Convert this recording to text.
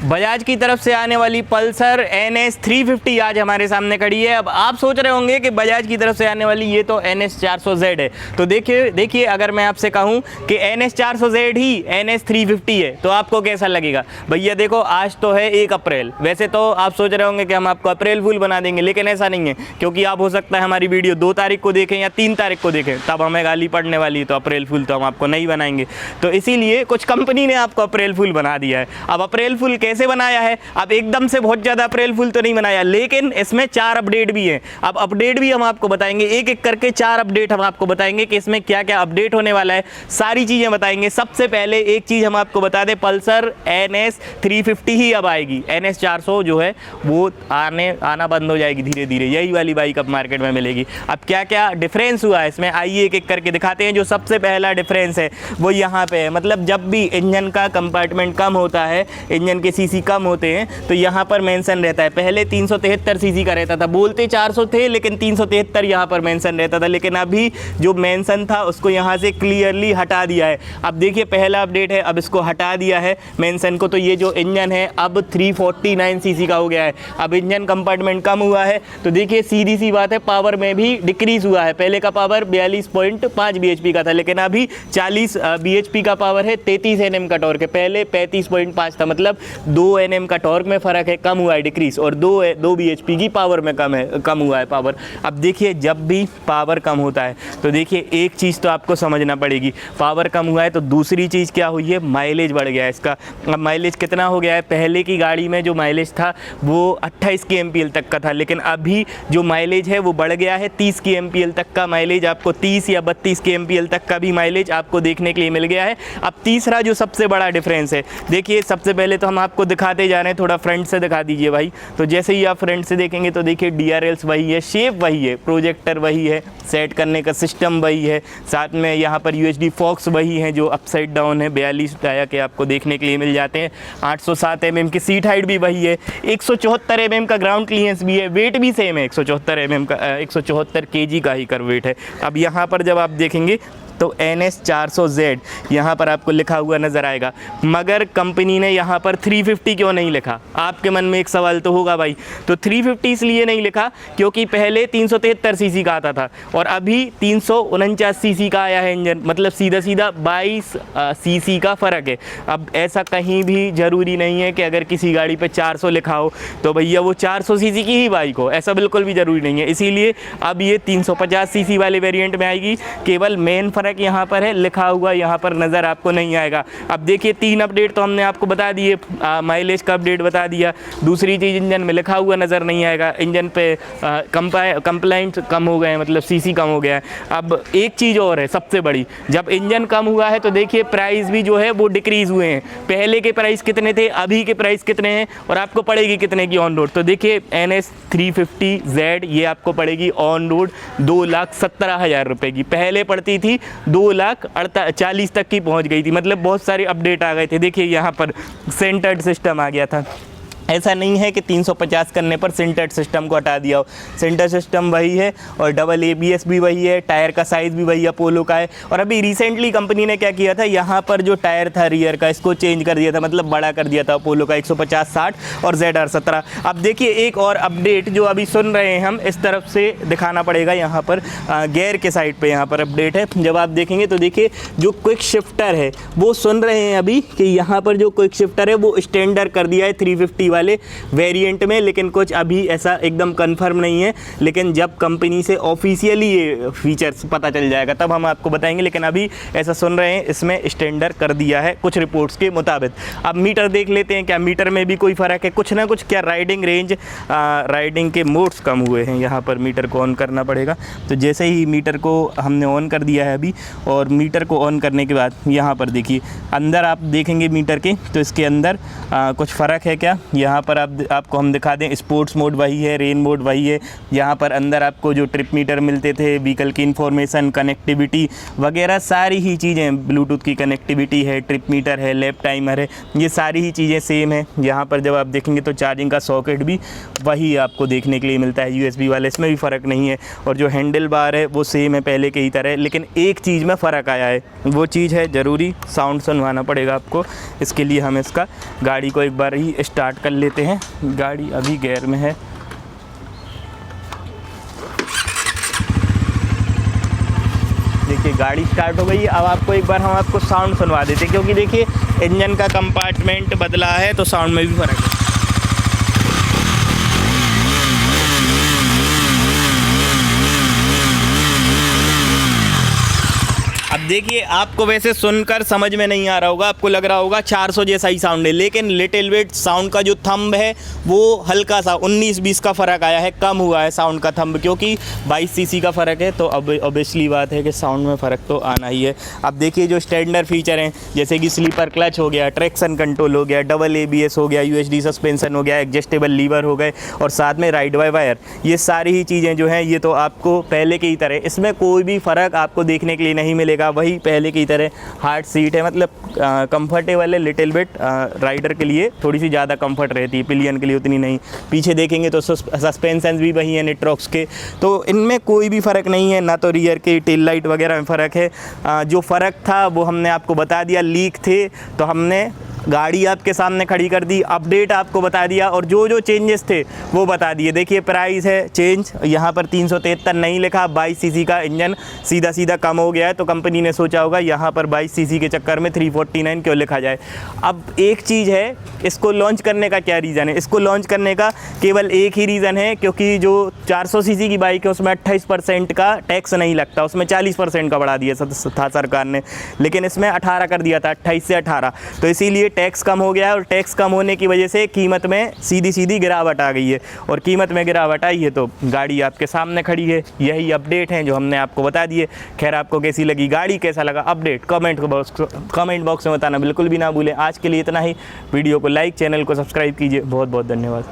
बजाज की तरफ से आने वाली पल्सर NS 350 आज हमारे सामने खड़ी है। अब आप सोच रहे होंगे कि बजाज की तरफ से आने वाली ये तो NS 400Z है, तो देखिए अगर मैं आपसे कहूँ कि NS 400Z ही NS 350 है तो आपको कैसा लगेगा। भैया देखो, आज तो है 1 अप्रैल। वैसे तो आप सोच रहे होंगे कि हम आपको अप्रैल फूल बना देंगे, लेकिन ऐसा नहीं है, क्योंकि आप हो सकता है हमारी वीडियो 2 तारीख को देखें या 3 तारीख को देखें, तब हमें गाली पड़ने वाली है, तो अप्रैल फूल तो हम आपको नहीं बनाएंगे। तो इसीलिए कुछ कंपनी ने आपको अप्रैल फूल बना दिया है। अब अप्रैल फूल कैसे बनाया है, अब एकदम से बहुत ज़्यादा अप्रैल फूल तो नहीं बनाया, लेकिन इसमें 4 अपडेट भी हैं। अब अपडेट भी हम आपको बताएंगे, एक एक करके 4 अपडेट हम आपको बताएंगे कि इसमें क्या क्या अपडेट होने वाला है, सारी चीज़ें बताएंगे। सबसे पहले एक चीज़ हम आपको बता दें, पल्सर NS 350 ही अब आएगी। NS 400 जो है वो आना बंद हो जाएगी धीरे धीरे, यही वाली बाइक अब मार्केट में मिलेगी। अब क्या क्या डिफरेंस हुआ है इसमें, आइए एक एक करके दिखाते हैं। जो सबसे पहला डिफरेंस है वो यहाँ पे है, मतलब जब भी इंजन का कंपार्टमेंट कम होता है, इंजन के सीसी कम होते हैं, तो यहाँ पर मेंशन रहता है। पहले 373 सीसी का रहता था, बोलते 400 थे लेकिन 373 यहाँ पर मेंशन रहता था, लेकिन अभी जो मेंशन था उसको यहाँ से क्लियरली हटा दिया है। अब देखिए पहला अपडेट है, अब इसको हटा दिया है मेंशन को, तो ये जो इंजन है अब 349 सीसी का हो गया है। अब इंजन कंपार्टमेंट कम हुआ है तो देखिए सीधी सी बात है, पावर में भी डिक्रीज हुआ है। पहले का पावर 42.5 bhp का था, लेकिन अभी 40 bhp का पावर है। 33 Nm का टॉर्क है, पहले 35.5 था, मतलब 2 Nm का टॉर्क में फ़र्क है, कम हुआ है डिक्रीज, और 2 bhp की पावर में कम हुआ है पावर। अब देखिए जब भी पावर कम होता है तो देखिए एक चीज़ तो आपको समझना पड़ेगी, पावर कम हुआ है तो दूसरी चीज़ क्या हुई है, माइलेज बढ़ गया है इसका। अब माइलेज कितना हो गया है, पहले की गाड़ी में जो माइलेज था वो 28 kmpl तक का था, लेकिन अभी जो माइलेज है वो बढ़ गया है 30 kmpl तक का माइलेज, आपको 30 या 32 kmpl तक का भी माइलेज आपको देखने के लिए मिल गया है। अब तीसरा जो सबसे बड़ा डिफरेंस है, देखिए सबसे पहले तो हम आपको दिखाते जा रहे हैं, थोड़ा फ्रंट से दिखा दीजिए भाई। तो जैसे ही आप फ्रंट से देखेंगे तो देखिए DRLs वही है, शेप वही है, प्रोजेक्टर वही है, सेट करने का सिस्टम वही है, साथ में यहाँ पर UHD फॉक्स वही है जो अपसाइड डाउन है, 42 टायर के आपको देखने के लिए मिल जाते हैं। 807 mm की सीट हाइट भी वही है, 174 mm का ग्राउंड क्लियरेंस भी है, वेट भी सेम है, 174 mm का 174 kg का ही कर वेट है। अब यहाँ पर जब आप देखेंगे तो NS 400Z यहाँ पर आपको लिखा हुआ नज़र आएगा, मगर कंपनी ने यहाँ पर 350 क्यों नहीं लिखा। आपके मन में एक सवाल तो होगा भाई, तो 350 इसलिए नहीं लिखा क्योंकि पहले 373 सीसी का आता था और अभी 349 सीसी का आया है इंजन, मतलब सीधा सीधा 22 सीसी का फ़र्क है। अब ऐसा कहीं भी ज़रूरी नहीं है कि अगर किसी गाड़ी पे 400 लिखा हो तो भैया वो 400 सीसी की ही बाइक हो, ऐसा बिल्कुल भी ज़रूरी नहीं है। इसीलिए अब ये 350 सीसी वाले वेरिएंट में आएगी। केवल मेन फ़र्क यहाँ पर है, लिखा हुआ यहाँ पर नज़र आपको नहीं आएगा। अब देखिए 3 अपडेट तो हमने आपको बता दिए, माइलेज का अपडेट बता दिया, दूसरी चीज़ इंजन में लिखा हुआ नज़र नहीं आएगा, इंजन पे कंप्लाइंट कम हो गए हैं, मतलब सीसी कम हो गया है। अब एक चीज़ और है सबसे बड़ी, जब इंजन कम हुआ है तो देखिए प्राइस भी जो है वो डिक्रीज़ हुए हैं। पहले के प्राइस कितने थे, अभी के प्राइस कितने हैं और आपको पड़ेगी कितने की ऑन रोड। तो देखिए NS 350Z ये आपको पड़ेगी ऑन रोड 2,17,000 रुपये की, पहले पड़ती थी 2,40,000 तक की पहुंच गई थी, मतलब बहुत सारे अपडेट आ गए थे। देखिए यहाँ पर सेंटर्ड सिस्टम आ गया था, ऐसा नहीं है कि 350 करने पर सेंटर्ड सिस्टम को हटा दिया हो, सेंटर्ड सिस्टम वही है और डबल ABS भी वही है, टायर का साइज़ भी वही अपोलो का है। और अभी रिसेंटली कंपनी ने क्या किया था, यहाँ पर जो टायर था रियर का इसको चेंज कर दिया था, मतलब बड़ा कर दिया था अपोलो का 150/60 और ZR17। अब देखिए एक और अपडेट जो अभी सुन रहे हैं हम, इस तरफ से दिखाना पड़ेगा, यहाँ पर गेयर के साइड पर यहाँ पर अपडेट है। जब आप देखेंगे तो देखिए जो क्विक शिफ्टर है वो सुन रहे हैं अभी कि यहाँ पर जो क्विक शिफ्टर है वो स्टैंडर्ड कर दिया है 350 वाले वेरिएंट में, लेकिन कुछ अभी ऐसा एकदम कंफर्म नहीं है। लेकिन जब कंपनी से ऑफिशियली ये फीचर्स पता चल जाएगा तब हम आपको बताएंगे, लेकिन अभी ऐसा सुन रहे हैं इसमें स्टैंडर्ड कर दिया है कुछ रिपोर्ट्स के मुताबिक। अब मीटर देख लेते हैं, क्या मीटर में भी कोई फ़र्क है, कुछ ना कुछ। क्या राइडिंग रेंज, राइडिंग के मोड्स कम हुए हैं, यहाँ पर मीटर को ऑन करना पड़ेगा। तो जैसे ही मीटर को हमने ऑन कर दिया है अभी, और मीटर को ऑन करने के बाद यहाँ पर देखिए अंदर आप देखेंगे मीटर के, तो इसके अंदर कुछ फ़र्क है क्या, यहाँ यहाँ पर आपको हम दिखा दें, स्पोर्ट्स मोड वही है, रेन मोड वही है। यहाँ पर अंदर आपको जो ट्रिप मीटर मिलते थे, व्हीकल की इन्फॉर्मेशन, कनेक्टिविटी वगैरह सारी ही चीज़ें, ब्लूटूथ की कनेक्टिविटी है, ट्रिप मीटर है, लैप टाइमर है, ये सारी ही चीज़ें सेम है। यहाँ पर जब आप देखेंगे तो चार्जिंग का सॉकेट भी वही आपको देखने के लिए मिलता है, USB वाले, इसमें भी फ़र्क नहीं है। और जो हैंडल बार है वो सेम है पहले के ही तरह, लेकिन एक चीज़ में फ़र्क आया है, वो चीज़ है ज़रूरी साउंड सुनवाना पड़ेगा आपको। इसके लिए हम इसका गाड़ी को एक बार ही स्टार्ट कर लेते हैं। गाड़ी अभी गियर में है। देखिए गाड़ी स्टार्ट हो गई। अब आपको एक बार हम आपको साउंड सुनवा देते हैं, क्योंकि देखिए इंजन का कंपार्टमेंट बदला है तो साउंड में भी फ़र्क है। अब देखिए आपको वैसे सुनकर समझ में नहीं आ रहा होगा, आपको लग रहा होगा 400 जैसा ही साउंड है, लेकिन लिटिल बिट साउंड का जो थंब है वो हल्का सा 19-20 का फ़र्क आया है, कम हुआ है साउंड का थंब, क्योंकि 22 सीसी का फ़र्क है। तो अब ऑब्वियसली बात है कि साउंड में फ़र्क तो आना ही है। अब देखिए जो स्टैंडर्ड फीचर हैं, जैसे कि स्लीपर क्लच हो गया, ट्रैक्शन कंट्रोल हो गया, डबल ABS हो गया, UHD सस्पेंसन हो गया, एडजस्टेबल लीवर हो गए, और साथ में राइड बाय वायर, ये सारी ही चीज़ें जो हैं ये तो आपको पहले की ही तरह, इसमें कोई भी फ़र्क आपको देखने के लिए नहीं मिलेगा, वही पहले की तरह हार्ड सीट है, मतलब कंफर्टेबल है। लिटिल बिट राइडर के लिए थोड़ी सी ज़्यादा कंफर्ट रहती है, पिलियन के लिए उतनी नहीं। पीछे देखेंगे तो सस्पेंशन भी वही है निट्रॉक्स के, तो इनमें कोई भी फ़र्क नहीं है, ना तो रियर के टेल लाइट वगैरह में फ़र्क है। जो फ़र्क था वो हमने आपको बता दिया, लीक थे तो हमने गाड़ी आपके सामने खड़ी कर दी, अपडेट आपको बता दिया, और जो जो चेंजेस थे वो बता दिए। देखिए प्राइस है चेंज, यहाँ पर 373 नहीं लिखा, 22 सीसी का इंजन सीधा सीधा कम हो गया है, तो कंपनी ने सोचा होगा यहाँ पर 22 सीसी के चक्कर में 349 क्यों लिखा जाए। अब एक चीज़ है, इसको लॉन्च करने का क्या रीज़न है? इसको लॉन्च करने का केवल एक ही रीज़न है, क्योंकि जो 400 सीसी की बाइक है उसमें 28% का टैक्स नहीं लगता, उसमें 40% का बढ़ा दिया था सरकार ने, लेकिन इसमें 18 कर दिया था, 28 से 18, तो इसीलिए टैक्स कम हो गया है। और टैक्स कम होने की वजह से कीमत में सीधी गिरावट आ गई है, और कीमत में गिरावट आई है तो गाड़ी आपके सामने खड़ी है। यही अपडेट है जो हमने आपको बता दिए। खैर आपको कैसी लगी गाड़ी, कैसा लगा अपडेट, कमेंट बॉक्स में बताना बिल्कुल भी ना भूलें। आज के लिए इतना ही। वीडियो को लाइक, चैनल को सब्सक्राइब कीजिए। बहुत बहुत धन्यवाद।